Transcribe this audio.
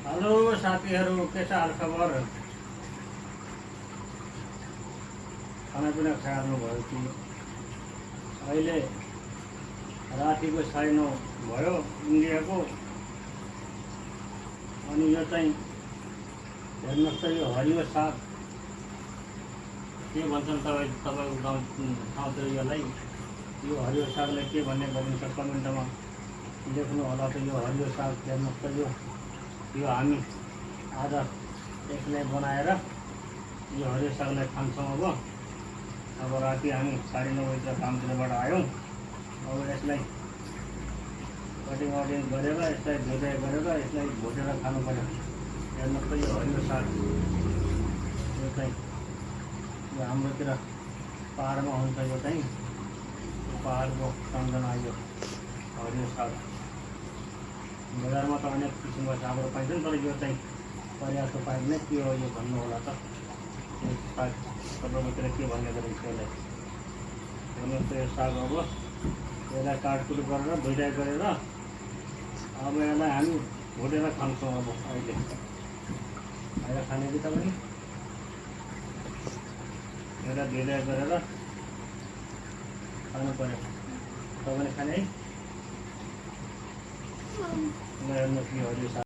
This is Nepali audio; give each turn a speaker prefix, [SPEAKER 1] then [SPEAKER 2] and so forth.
[SPEAKER 1] हेलो साथीहरू, के छ हालखबर? खानापिना खानुभयो कि? अहिले रातिको 9:30 भयो इन्डियाको। अनि यो चाहिँ हेर्नुहोस् त, यो हरियो साग के भन्छन् तपाईँको ठाउँतिर यसलाई? यो हरियो सागलाई के भन्ने गरिन्छ कमेन्टमा लेख्नु होला। त यो हरियो साग हेर्नुहोस् त, यो हामी आज एक्लै बनाएर यो हरियो सागलाई खान्छौँ। अब राति हामी 9:30 बजीतिर कामतिरबाट आयौँ। अब यसलाई कटिङ गरेर यसलाई धोजाइ गरेर यसलाई भुटेर खानु पर्यो। हेर्नुहोस् त, यो हरियो साग यो चाहिँ यो हाम्रोतिर पाहाडमा हुन्छ। यो चाहिँ पाहाडको सम्झना यो हरियो साग। बजारमा त अनेक किसिमको सागहरू पाइन्छन्, तर यो चाहिँ पर्याप्त पाइने के हो यो भन्नु होला त। यो साग तपाईँकोतिर के भन्ने गरिन्छ यसलाई? हेर्नुहोस् त, यो साग अब यसलाई काटकुट गरेर धोइधाइ गरेर अब यसलाई हामी भुटेर खान्छौँ। अब अहिले खाने कि तपाईँ यसलाई धोइधाइ गरेर खानु पर्यो। तपाईँले खाने है? हेर्नुहोस् यो हरियो साग।